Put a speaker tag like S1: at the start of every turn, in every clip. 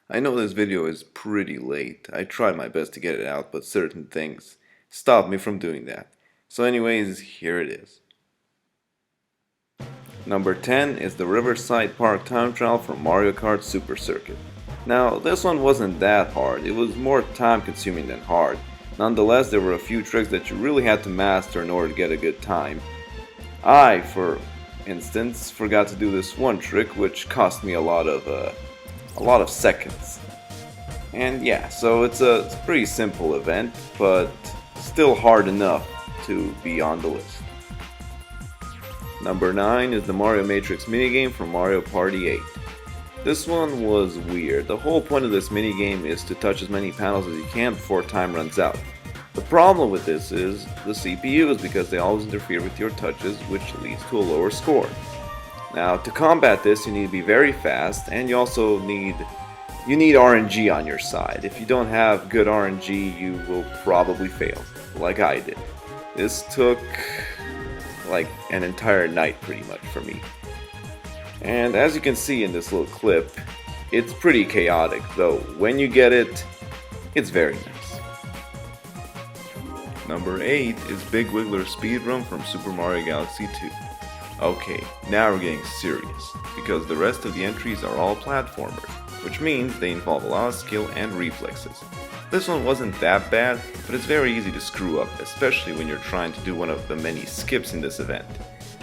S1: I know this video is pretty late. I tried my best to get it out, but certain things stopped me from doing that. So anyways, here it is. Number 10 is the Riverside Park time trial from Mario Kart Super Circuit. Now, this one wasn't that hard, it was more time consuming than hard. Nonetheless, there were a few tricks that you really had to master in order to get a good time. I, for instance, forgot to do this one trick which cost me a lot of seconds. And yeah, so it's a pretty simple event, but still hard enough to be on the list. Number 9 is the Mario Matrix minigame from Mario Party 8. This one was weird. The whole point of this minigame is to touch as many panels as you can before time runs out. The problem with this is the CPUs, because they always interfere with your touches, which leads to a lower score. Now, to combat this, you need to be very fast, and you also need RNG on your side. If you don't have good RNG, you will probably fail, like I did. This took like an entire night pretty much for me. And as you can see in this little clip, it's pretty chaotic, though when you get it, it's very nice. Number 8 is Big Wiggler Speedrun from Super Mario Galaxy 2. Okay, now we're getting serious, because the rest of the entries are all platformers, which means they involve a lot of skill and reflexes. This one wasn't that bad, but it's very easy to screw up, especially when you're trying to do one of the many skips in this event.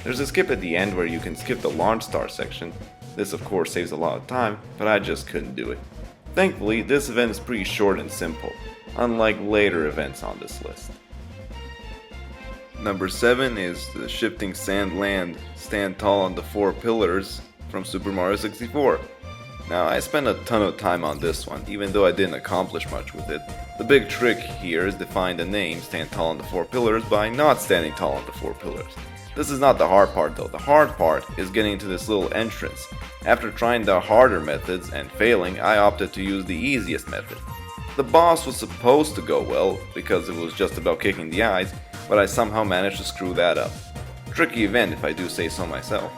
S1: There's a skip at the end where you can skip the launch star section. This of course saves a lot of time, but I just couldn't do it. Thankfully, this event is pretty short and simple, unlike later events on this list. Number 7 is the Shifting Sand Land Stand Tall on the 4 Pillars from Super Mario 64. Now, I spent a ton of time on this one, even though I didn't accomplish much with it. The big trick here is to find the name Stand Tall on the 4 Pillars by not standing tall on the 4 pillars. This is not the hard part though. The hard part is getting to this little entrance. After trying the harder methods and failing, I opted to use the easiest method. The boss was supposed to go well, because it was just about kicking the eyes, but I somehow managed to screw that up. Tricky event if I do say so myself.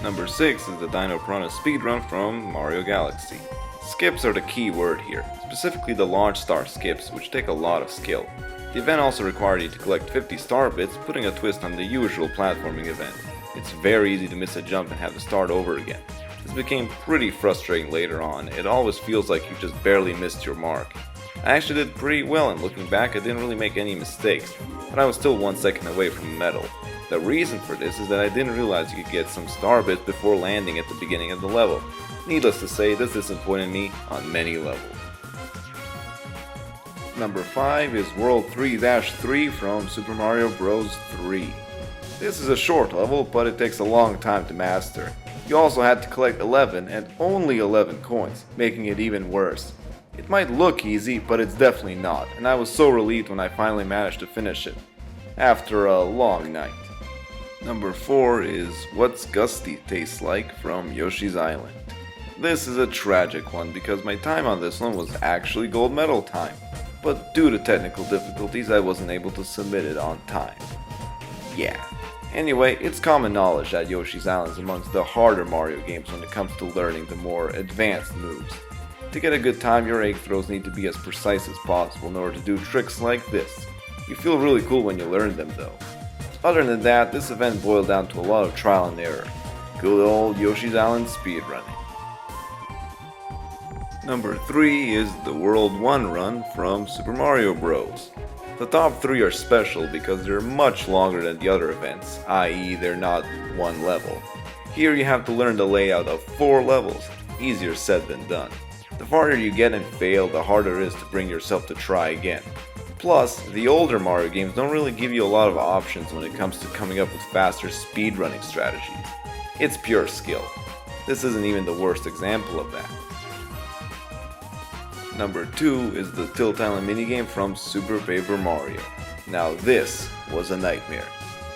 S1: Number 6 is the Dyno Run Speedrun from Mario Galaxy. Skips are the key word here, specifically the launch star skips, which take a lot of skill. The event also required you to collect 50 star bits, putting a twist on the usual platforming event. It's very easy to miss a jump and have to start over again. This became pretty frustrating later on. It always feels like you just barely missed your mark. I actually did pretty well, and looking back I didn't really make any mistakes, but I was still 1 second away from a medal. The reason for this is that I didn't realize you could get some star bits before landing at the beginning of the level. Needless to say, this disappointed me on many levels. Number 5 is World 3-3 from Super Mario Bros. 3. This is a short level, but it takes a long time to master. You also had to collect 11 and only 11 coins, making it even worse. It might look easy, but it's definitely not, and I was so relieved when I finally managed to finish it, after a long night. Number 4 is What's Gusty Taste Like from Yoshi's Island. This is a tragic one because my time on this one was actually gold medal time, but due to technical difficulties I wasn't able to submit it on time. Yeah. Anyway, it's common knowledge that Yoshi's Island is amongst the harder Mario games when it comes to learning the more advanced moves. To get a good time, your egg throws need to be as precise as possible in order to do tricks like this. You feel really cool when you learn them though. Other than that, this event boiled down to a lot of trial and error. Good old Yoshi's Island speedrunning. Number 3 is the World 1 run from Super Mario Bros. The top 3 are special because they're much longer than the other events, i.e. they're not one level. Here you have to learn the layout of 4 levels, easier said than done. The farther you get and fail, the harder it is to bring yourself to try again. Plus, the older Mario games don't really give you a lot of options when it comes to coming up with faster speedrunning strategies. It's pure skill. This isn't even the worst example of that. Number 2 is the Tilt Island minigame from Super Paper Mario. Now this was a nightmare.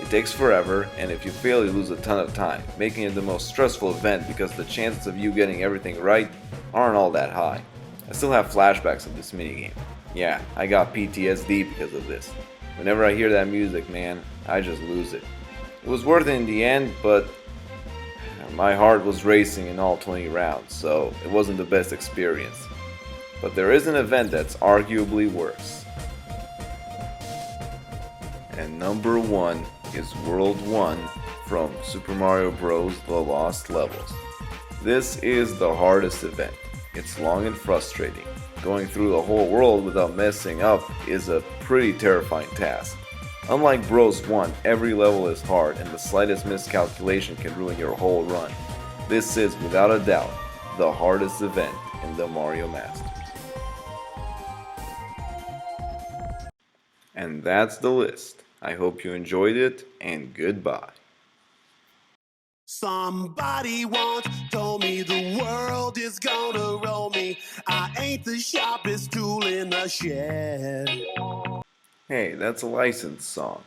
S1: It takes forever, and if you fail you lose a ton of time, making it the most stressful event because the chances of you getting everything right aren't all that high. I still have flashbacks of this minigame. Yeah, I got PTSD because of this. Whenever I hear that music, man, I just lose it. It was worth it in the end, but My heart was racing in all 20 rounds, so it wasn't the best experience. But there is an event that's arguably worse. And number 1 is World 1 from Super Mario Bros. The Lost Levels. This is the hardest event. It's long and frustrating. Going through the whole world without messing up is a pretty terrifying task. Unlike Bros 1, every level is hard and the slightest miscalculation can ruin your whole run. This is, without a doubt, the hardest event in the Mario Masters. And that's the list. I hope you enjoyed it, and goodbye.
S2: Somebody once told me the world is gonna roll me. I ain't the sharpest tool in the shed.
S1: Hey, that's a licensed song.